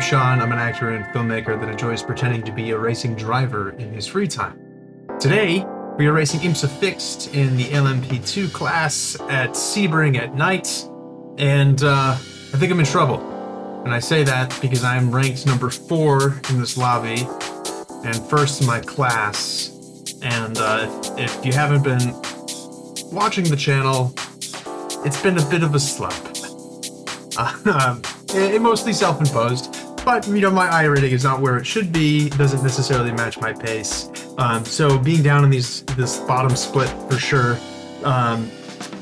Sean. I'm an actor and filmmaker that enjoys pretending to be a racing driver in his free time. Today, we are racing IMSA Fixed in the LMP2 class at Sebring at night, and I think I'm in trouble. And I say that because I'm ranked number 4 in this lobby and first in my class. And if you haven't been watching the channel, it's been a bit of a slump. It mostly self-imposed, but you know, my iRating is not where it should be. It doesn't necessarily match my pace. So being down in this bottom split for sure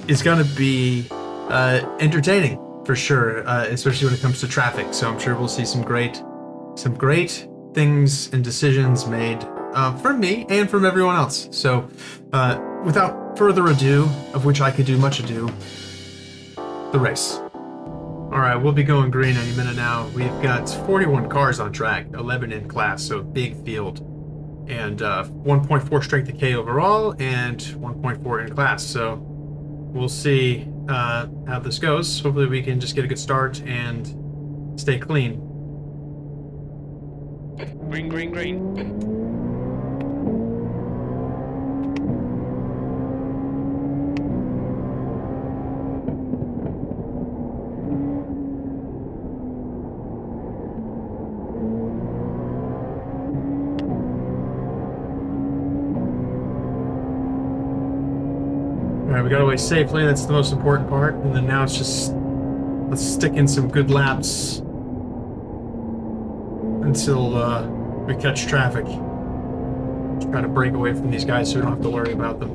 is going to be entertaining for sure, especially when it comes to traffic. So I'm sure we'll see some great things and decisions made from me and from everyone else. So without further ado, of which I could do much ado, the race. Alright, we'll be going green any minute now. We've got 41 cars on track, 11 in class, so big field. And 1.4 strength to K overall, and 1.4 in class. So we'll see how this goes. Hopefully we can just get a good start and stay clean. Green, green, green. Alright, we got away safely, that's the most important part, and then now it's just, let's stick in some good laps until we catch traffic. Just try to break away from these guys so we don't have to worry about them.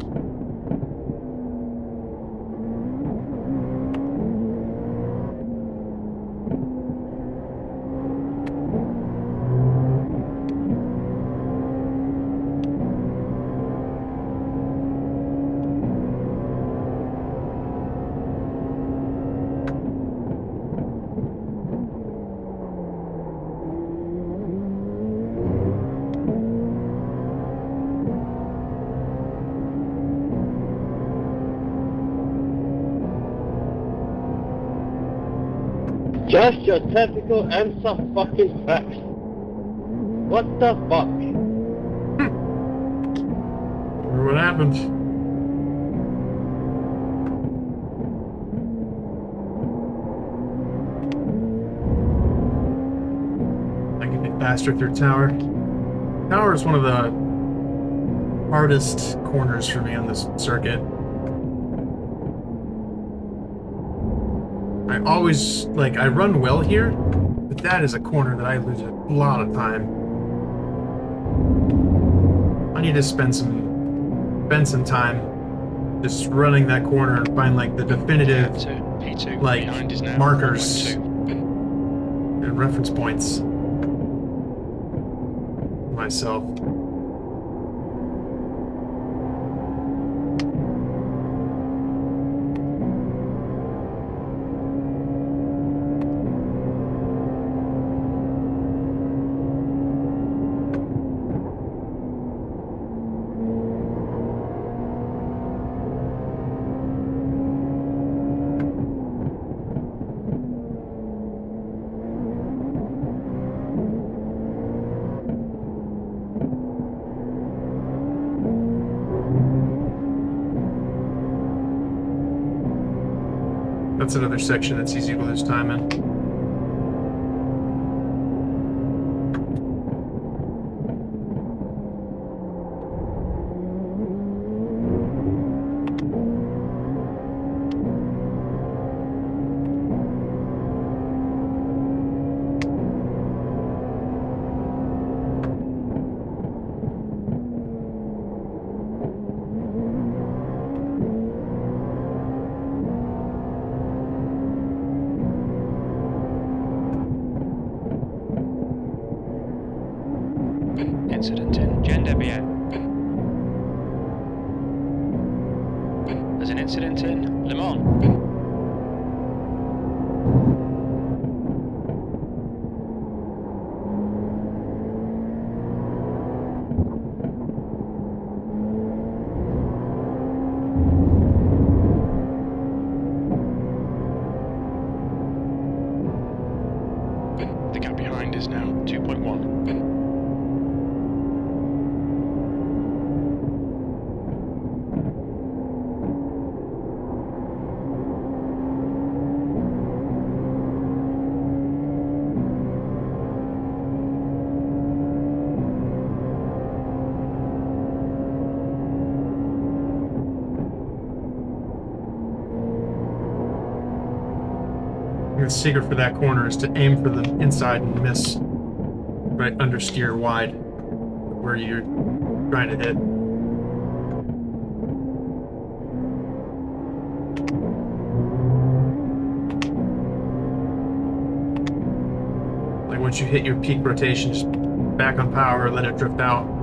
Just your typical IMSA fucking Fixed. What the fuck? What happened? I can get faster through Tower. Tower is one of the hardest corners for me on this circuit. I always, I run well here, but that is a corner that I lose a lot of time. I need to spend some time just running that corner and find, the definitive, P2 markers and reference points for myself. That's another section that's easy to lose time in. Incident in Gendebia. There's an incident in Le Mans. 2.1. The secret for that corner is to aim for the inside and miss right understeer wide where you're trying to hit. Like once you hit your peak rotation, just back on power, let it drift out.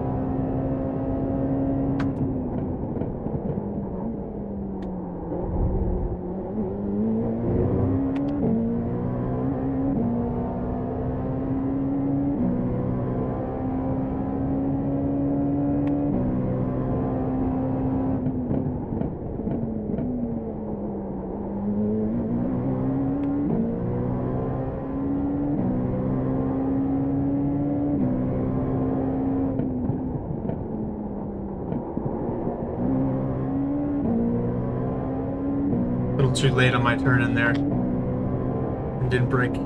A little too late on my turn in there. And didn't brake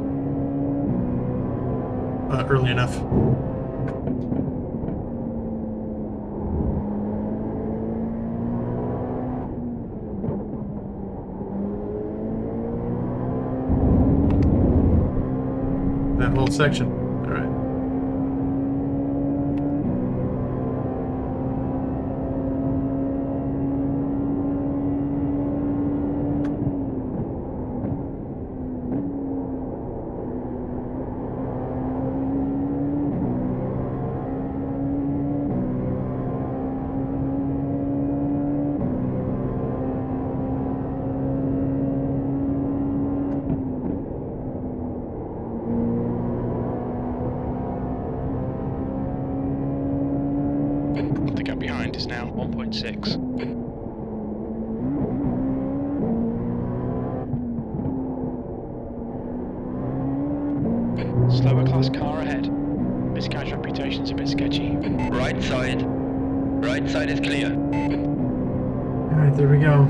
early enough. That whole section. All right. The gap behind is now 1.6. Slower class car ahead. This guy's reputation's a bit sketchy. Right side. Right side is clear. All right, there we go.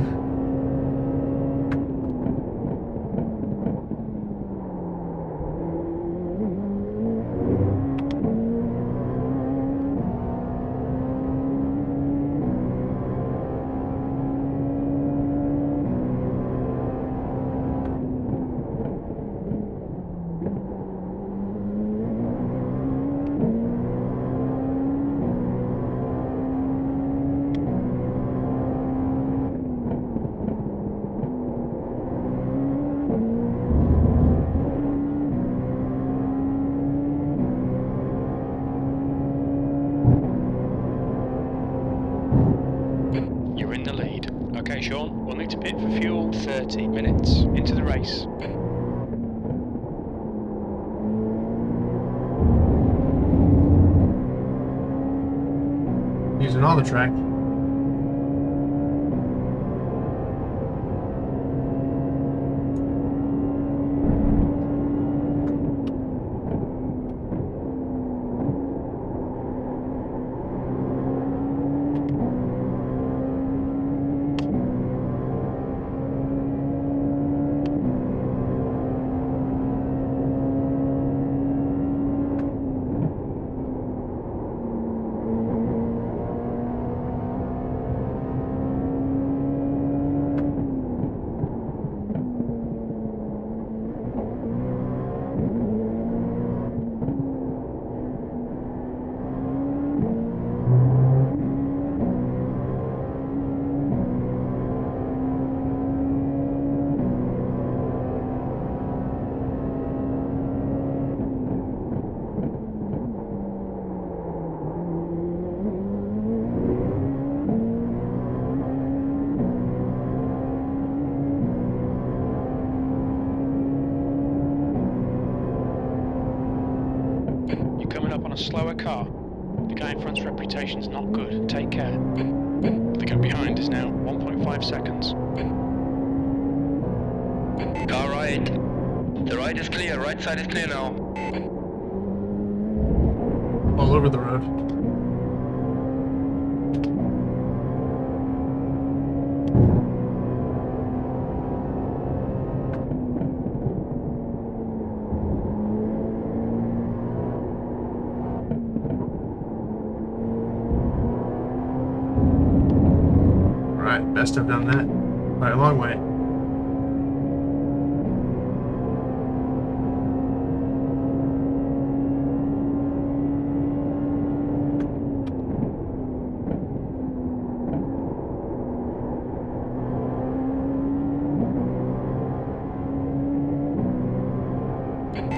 You're in the lead. Okay, Sean, we'll need to pit for fuel 30 minutes into the race. Using all the track. Slower car. The guy in front's reputation's not good. Take care. The gap behind is now 1.5 seconds. Car right. The right is clear. Right side is clear now. all over the road. Alright, best I've done that by a long way.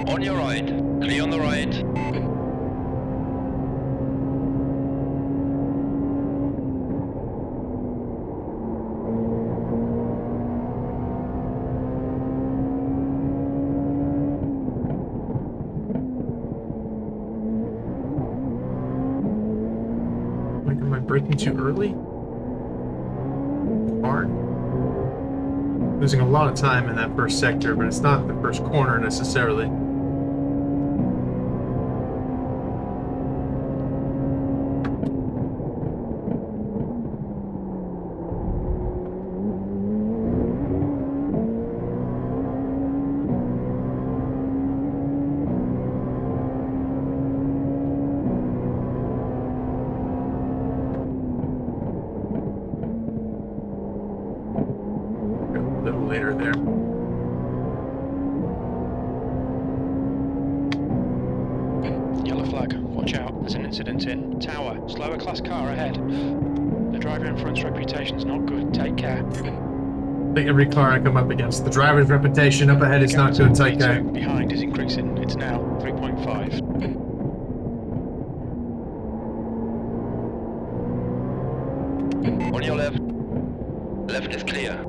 On your right. Clear on the right. Like, am I braking too early? Hard. Losing a lot of time in that first sector, but it's not the first corner necessarily. A little later there. Yellow flag, watch out, there's an incident in Tower. Slower class car ahead. The driver in front's reputation's not good, take care. I think every car I come up against, the driver's reputation up ahead is not good, take care. Behind is increasing, it's now 3.5. On your left. Left is clear.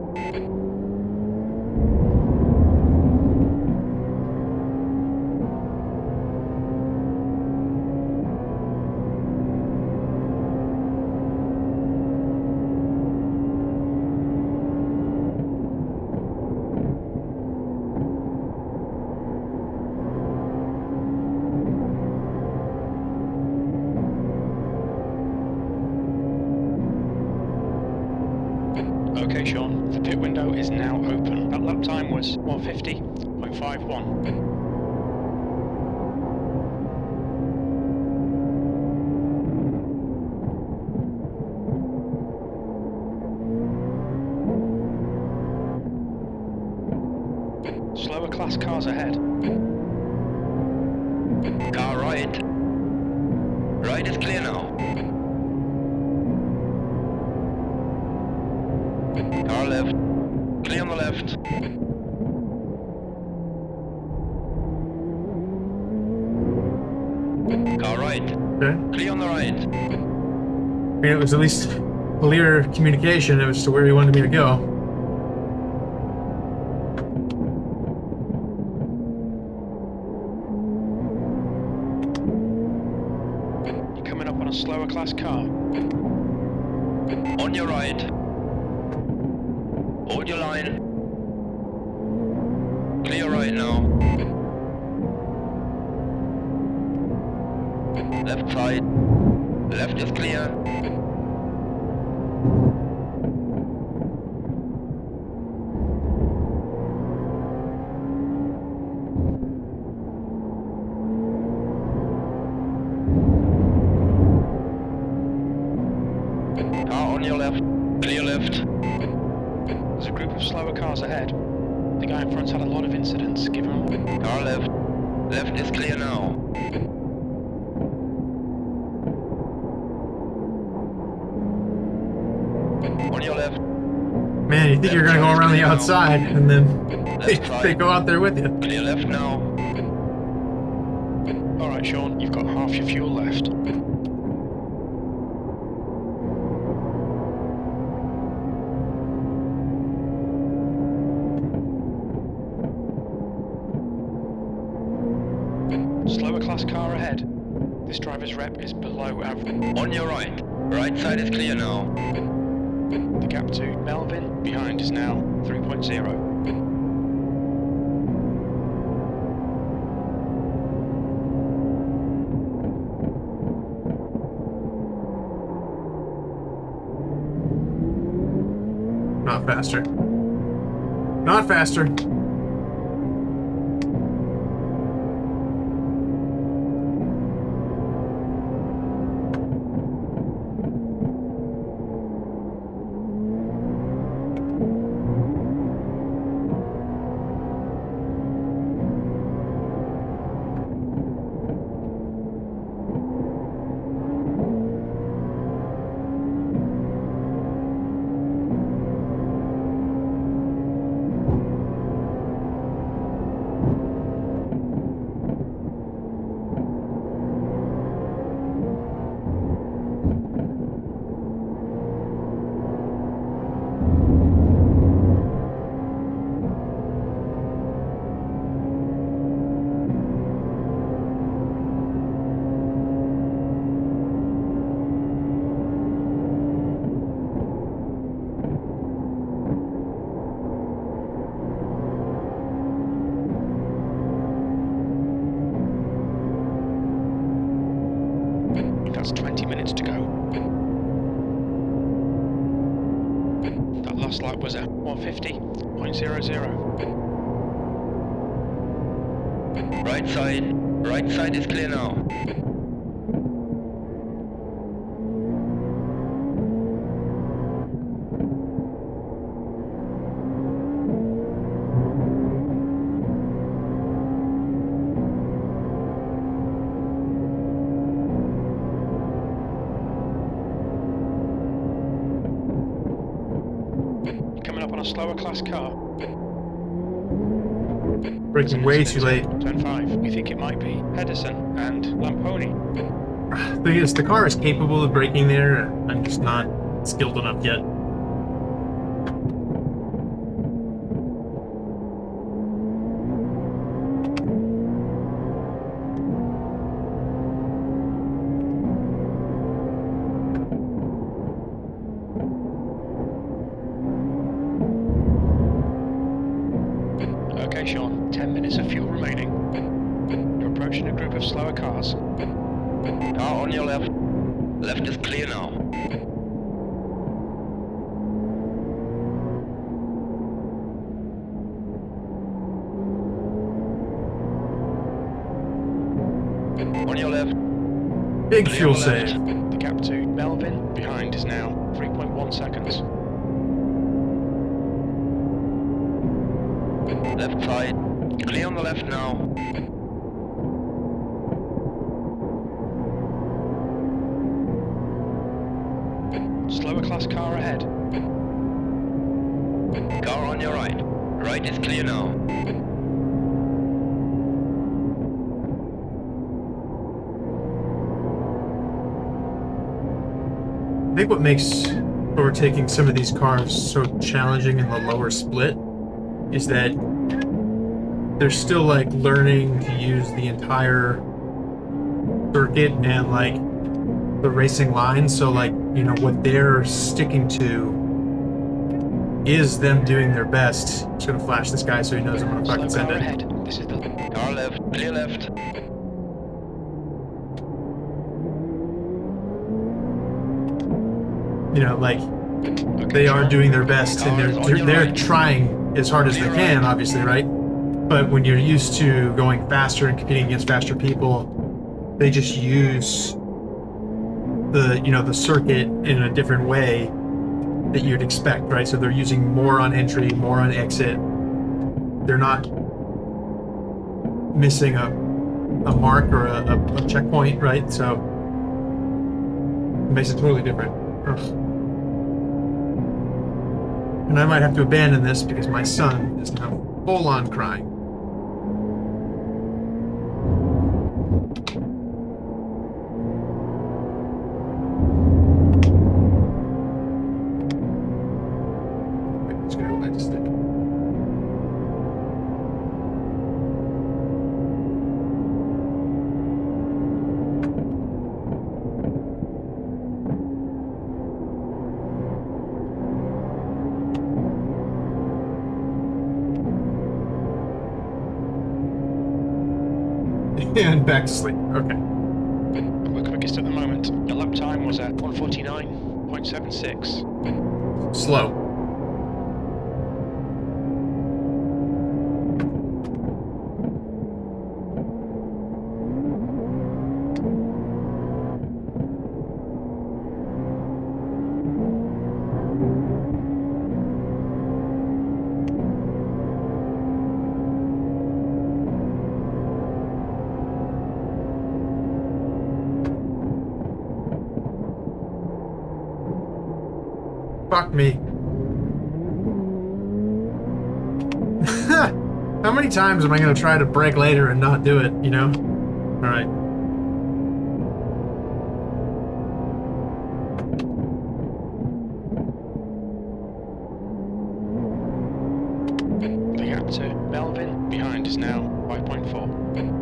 Okay, Sean, the pit window is now open. That lap time was 150.51. Slower class cars ahead. Car right. Right is clear now. Car left. Clear on the left. Car right. Okay. Clear on the right. I mean, it was at least clear communication as to where he wanted me to go. You're coming up on a slower class car. On your right. Hold your line. Clear right now. Left side. Left is clear. Car on your left. Clear left. There's a group of slower cars ahead. The guy in front's had a lot of incidents. Give him a... Car left. Left is clear now. On your left. Man, you think you're gonna go around the outside, and then they side. go out there with you. Clear left now. Alright, Sean, you've got half your fuel left. Slower class car ahead. This driver's rep is below average. On your right. Right side is clear now. The gap to Melvin behind is now 3.0. Not faster. Not faster. That's 20 minutes to go. That last lap was at 150.00. Right side is clear now. Coming up on a slower class car. Braking way too late. Turn 5. We think it might be Pedersen and Lamponi. The thing is, the car is capable of braking there. I'm just not skilled enough yet. Okay, Sean, 10 minutes of fuel remaining. You're approaching a group of slower cars. Car on your left. Left is clear now. On your left. Big Clear fuel on left. save. The gap to Melvin behind is now 3.1 seconds. Left side. Clear on the left now. Slower class car ahead. Car on your right. Right is clear now. I think what makes overtaking some of these cars so challenging in the lower split is that they're still like learning to use the entire circuit and like the racing line. So like, you know, what they're sticking to is them doing their best. Just gonna flash this guy so he knows I'm gonna fucking Slow send car it. ahead. This is the Car left. Clear left. You know, like okay, they are Sean. doing their best and Cars on your they're right. trying as hard as they Clear can, right. obviously, right? But when you're used to going faster and competing against faster people, they just use the circuit in a different way that you'd expect, right? So they're using more on entry, more on exit. They're not missing a mark or a checkpoint, right? So it makes it totally different. Ugh. And I might have to abandon this because my son is now full on crying. Wait, let's go back to stick. And back to sleep. Okay. We're quickest at the moment. The lap time was at 149.76. Slow. Fuck me. How many times am I gonna try to brake later and not do it, you know? Alright. The gap to Melvin behind is now 5.4.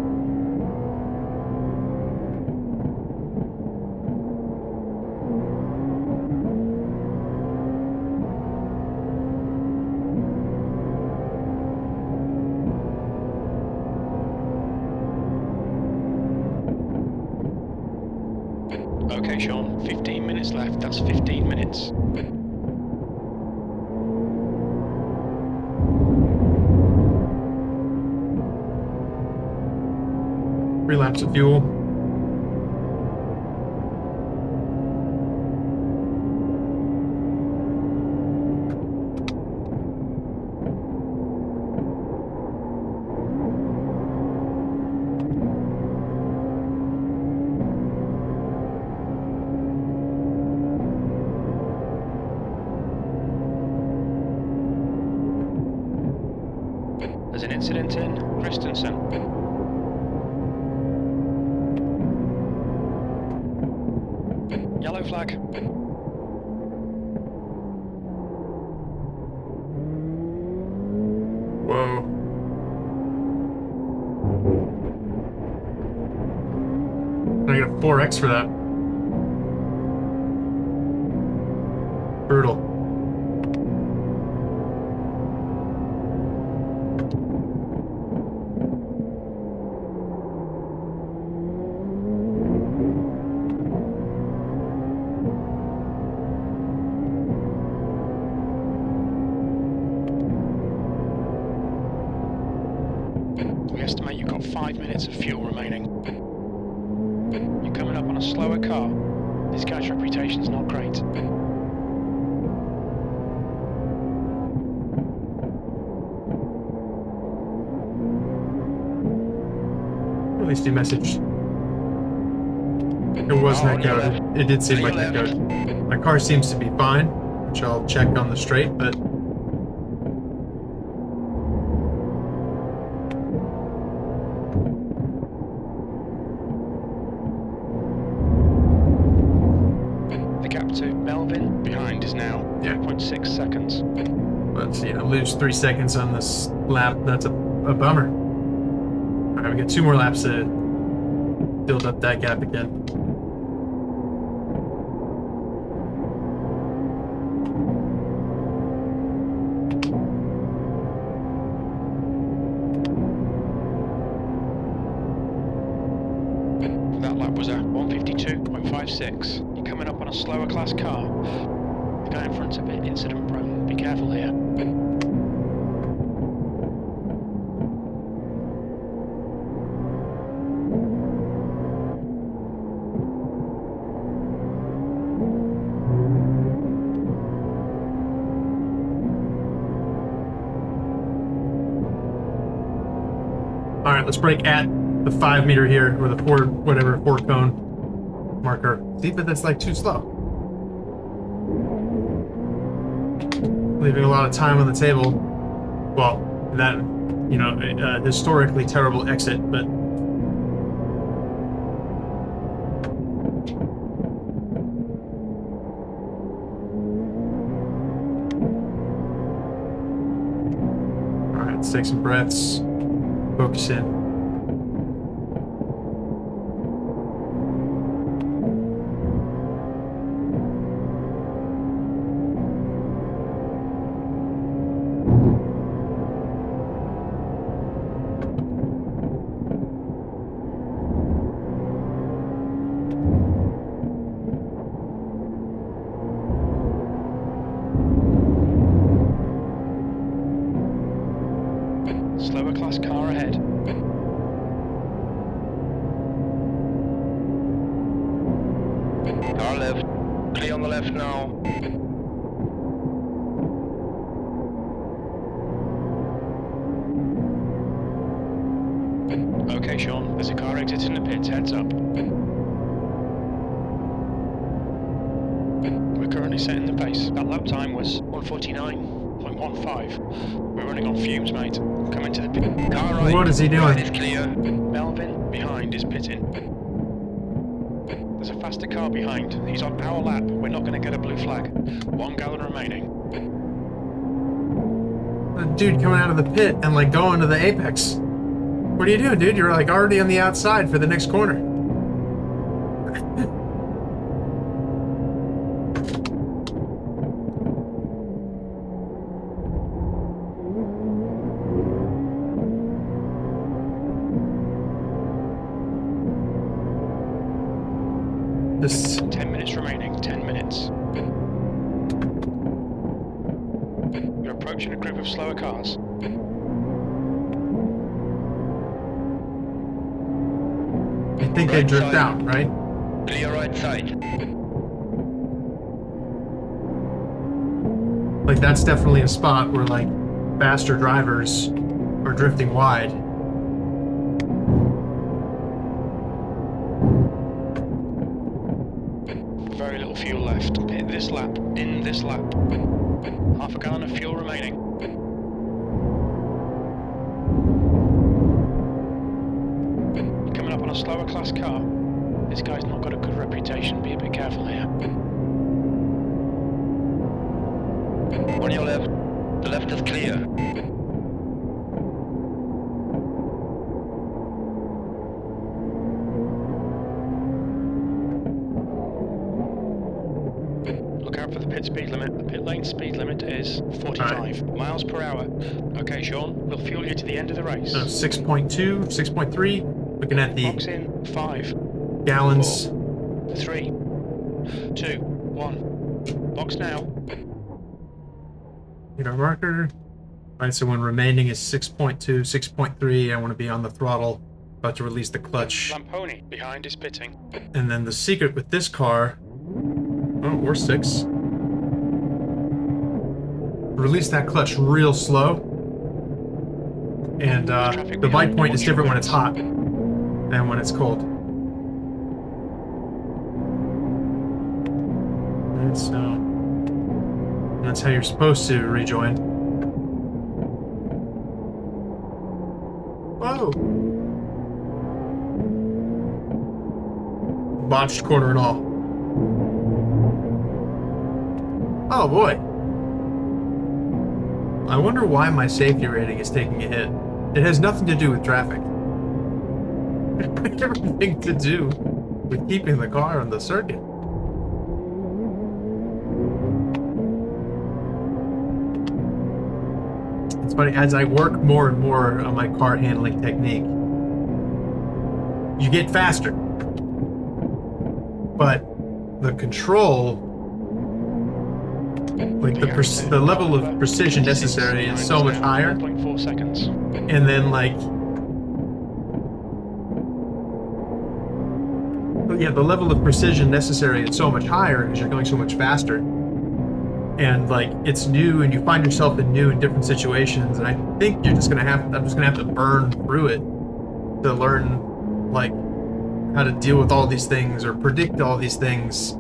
Okay, Sean, 15 minutes left. That's 15 minutes. 3 laps of fuel. There's an incident in Christensen. Yellow flag. Whoa. I get a 4X for that. Brutal. We estimate you've got 5 minutes of fuel remaining. You're coming up on a slower car. This guy's reputation's not great. At least he messaged. It was net code. It did seem like net code. My car seems to be fine, which I'll check on the straight, but The gap to Melvin behind is now 3.6 seconds. you know, lose 3 seconds on this lap. That's a bummer. All right, we got 2 more laps to build up that gap again. That lap was a 152.56. You're coming up on a slower class car. The guy in front's a bit incident prone. Be careful here. All right, let's break at the 5 meter here, or the 4 cone marker. See, but that's like too slow. Leaving a lot of time on the table. Well, that, you know, historically terrible exit, but all right, let's take some breaths. Focus in. Slower class car ahead. Car left. Clear on the left now. Okay, Sean, there's a car exiting the pits. Heads up. We're currently setting the pace. That lap time was 1:49.15. We're running on fumes, mate. Coming to the pit. Car right. What is he doing? Right is clear. Melvin behind is pitting. There's a faster car behind. He's on our lap. We're not going to get a blue flag. 1 gallon remaining. The dude coming out of the pit and like going to the apex. What are you doing, dude? You're like already on the outside for the next corner. Just 10 minutes remaining. 10 minutes. You're approaching a group of slower cars. I think they Right drift side. out, right? Clear right side. Like that's definitely a spot where like faster drivers are drifting wide. Very little fuel left. Hit this lap. In this lap. Half a gallon of fuel remaining. Coming up on a slower class car. This guy's not got a good reputation. Be a bit careful here. On your left. The left is clear. Look out for the pit speed limit. The pit lane speed limit is 45 miles per hour. Okay, Sean, we'll fuel you to the end of the race. So 6.2, 6.3. Looking at Box the in 5, gallons. 3, 2, 1. Box now. Hit our marker. Alright, so when remaining is 6.2, 6.3, I want to be on the throttle, about to release the clutch. Lamponi behind is pitting. And then the secret with this car, oh, we're 6. Release that clutch real slow. And the bite point is different when it's hot than when it's cold. And so that's how you're supposed to rejoin. Whoa! Botched corner and all. Oh boy. I wonder why my safety rating is taking a hit. It has nothing to do with traffic. Everything to do with keeping the car on the circuit. It's funny, as I work more and more on my car handling technique, you get faster. But the control, like the level of precision necessary is so much higher. 1.4 seconds. And then like, yeah, the level of precision necessary is so much higher because you're going so much faster. And like, it's new, and you find yourself in new and different situations. And I think I'm just gonna have to burn through it to learn like how to deal with all these things or predict all these things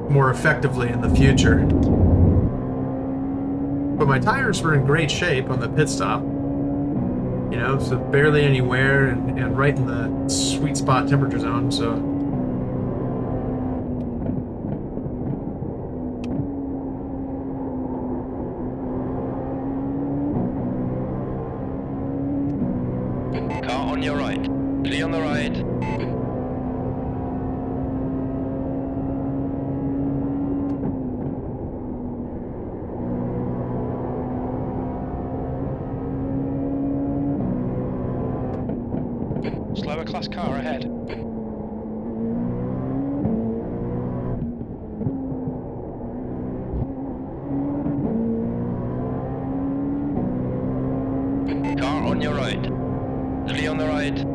more effectively in the future. But my tires were in great shape on the pit stop. You know, so barely any wear and right in the sweet spot temperature zone, so. Car on your right. Clear on the right. Slower class car ahead. Car on your right. Clear on the right.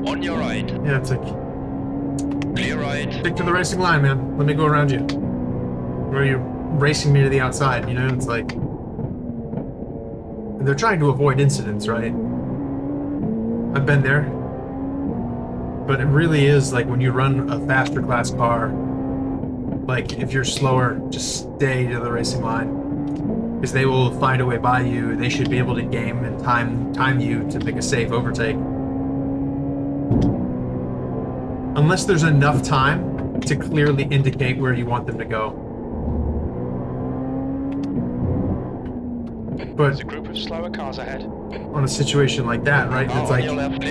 On your right. Yeah, it's like, Clear right. stick to the racing line, man. Let me go around you. Where racing me to the outside, you know? It's like... They're trying to avoid incidents, right? I've been there. But it really is like when you run a faster class car, like if you're slower, just stay to the racing line. Because they will find a way by you. They should be able to game and time you to make a safe overtake. Unless there's enough time to clearly indicate where you want them to go. But There's a group of slower cars ahead. on a situation like that, right? It's like Clear left.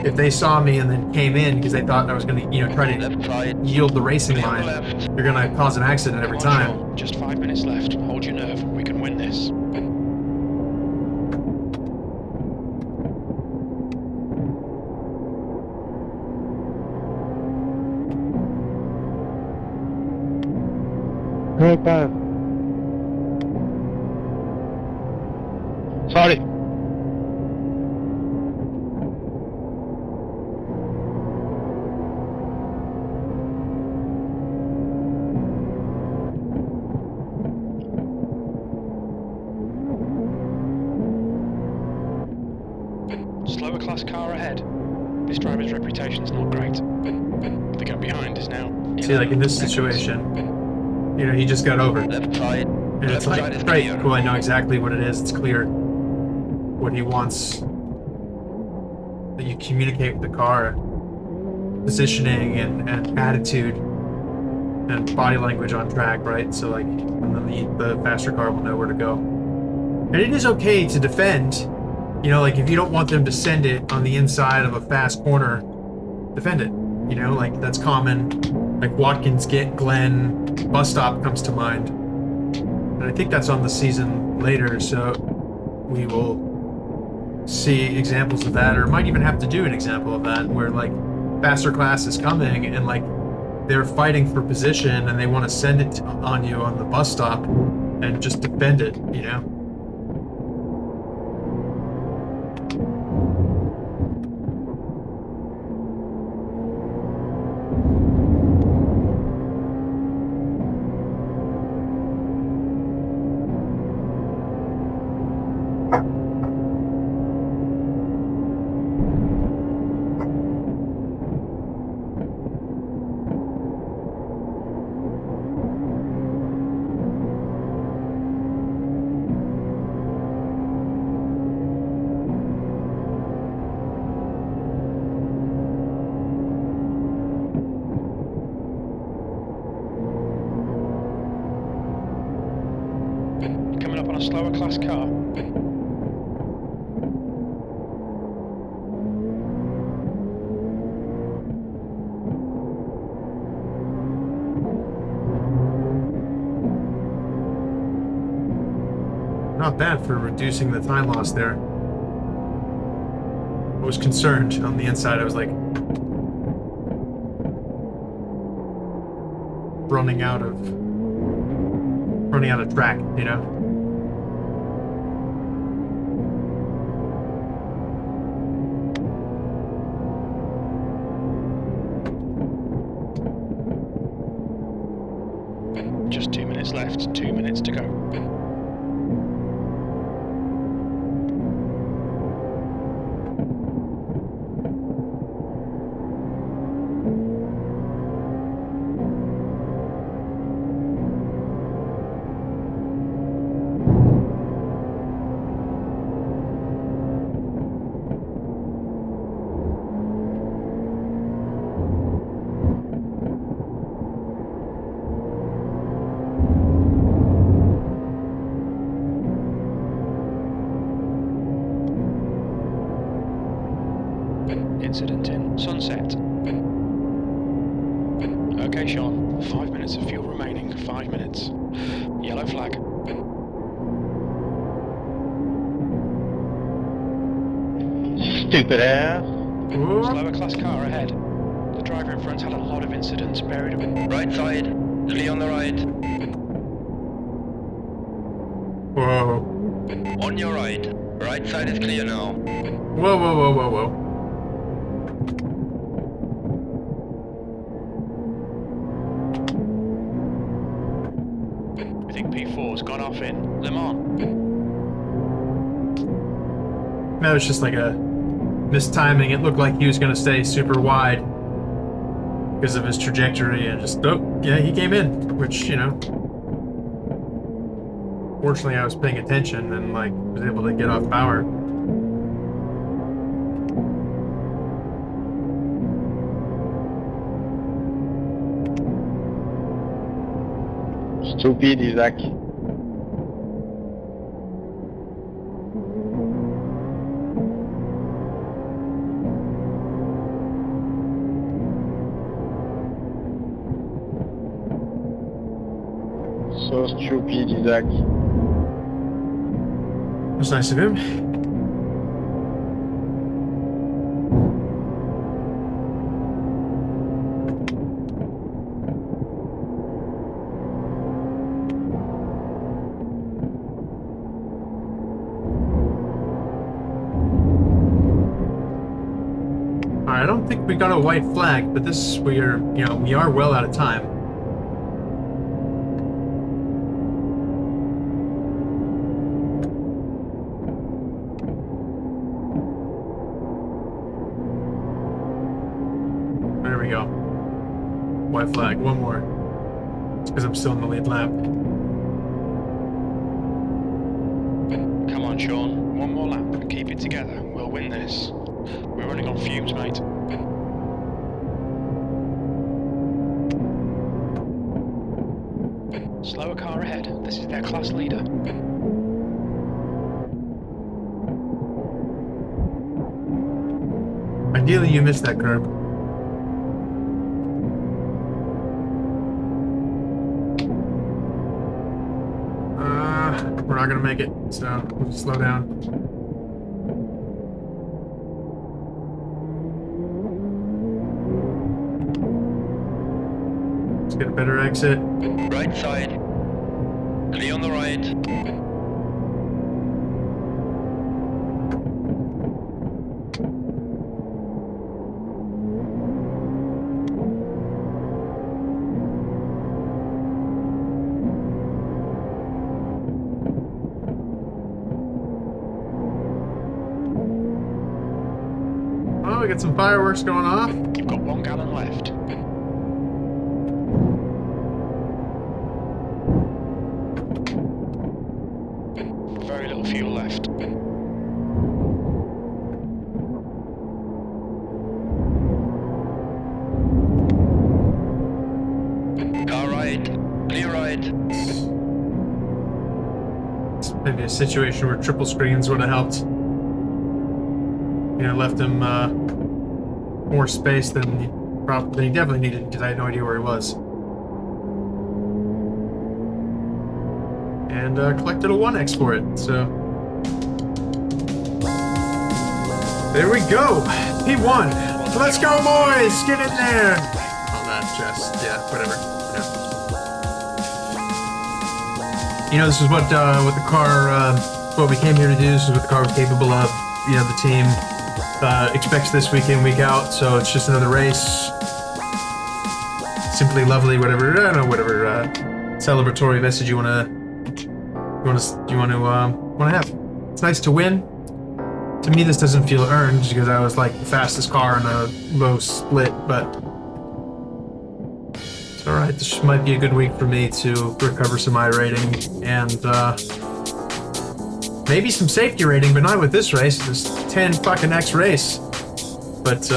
if they saw me and then came in because they thought I was going to, you know, try to Left side. yield the racing Clear line, left. you're going to cause an accident every Come on, time. Sean. Just 5 minutes left. Hold your nerve. We can win this. Right back. Sorry. Slower class car ahead. This driver's reputation's not great. The guy behind is now... See, like in this situation, you know, he just got over. Left side. And it's Left side like, is great, clear. cool, I know exactly what it is. It's clear what he wants. That you communicate with the car, positioning and attitude and body language on track, right? So like, and then the faster car will know where to go. And it is okay to defend. You know, like if you don't want them to send it on the inside of a fast corner, defend it. You know, like that's common. Like Watkins, Glen, bus stop comes to mind. And I think that's on the season later, so we will see examples of that, or might even have to do an example of that, where like faster class is coming and like they're fighting for position and they want to send it on you on the bus stop and just defend it, you know? Coming up on a slower class car. Not bad for reducing the time loss there. I was concerned on the inside. I was like running out of track, you know? Just 2 minutes left. 2 minutes to go. Incident in Sunset. Okay, Sean. 5 minutes of fuel remaining. 5 minutes. Yellow flag. Stupid ass. Slower class car ahead. The driver in front had a lot of incidents buried away. Right side. Clear on the right. Whoa. On your right. Right side is clear now. Whoa, whoa, whoa, whoa, whoa. think P4's gone off in Le Mans. That was just like a mistiming. It looked like he was going to stay super wide because of his trajectory, and just, oh, yeah, he came in, which, you know, fortunately I was paying attention and, like, was able to get off power. Stupid, Isaac. So stupid, Isaac. It was nice of him. Alright, I don't think we got a white flag, but this, we are well out of time. There we go. White flag, one more. It's because I'm still in the lead lap. Come on, Sean. One more lap. Keep it together. We'll win this. We're running on fumes, mate. Slower car ahead. This is their class leader. Ideally, you missed that curb. We're not gonna make it, so we'll just slow down. Let's get a better exit. Right side. Clear on the right. Oh, we got some fireworks going off. You've got 1 gallon left. Very little fuel left. Car right. Clear right. It's maybe a situation where triple screens would have helped. You know, left him more space than he definitely needed, because I had no idea where he was. And collected a 1x for it, so... There we go! P1! Let's go, boys! Get in there! Oh, that just... yeah, whatever. Yeah. You know, this is what the car... what we came here to do. This is what the car was capable of. You know, the team expects this week in, week out, so it's just another race. Simply lovely, whatever, I don't know, whatever celebratory message you want to have. It's nice to win. To me, this doesn't feel earned because I was like the fastest car in a low split, but it's all right. This might be a good week for me to recover some iRating and maybe some safety rating, but not with this race. This 10 fucking X race. But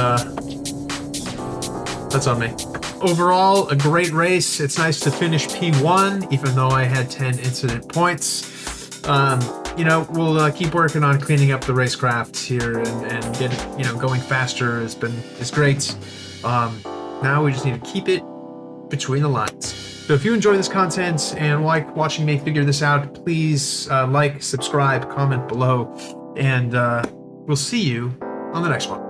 that's on me. Overall, a great race. It's nice to finish P1, even though I had 10 incident points. You know, we'll keep working on cleaning up the racecraft here and get it, you know, going faster is great. Now we just need to keep it between the lines. So if you enjoy this content and like watching me figure this out, please like, subscribe, comment below, and we'll see you on the next one.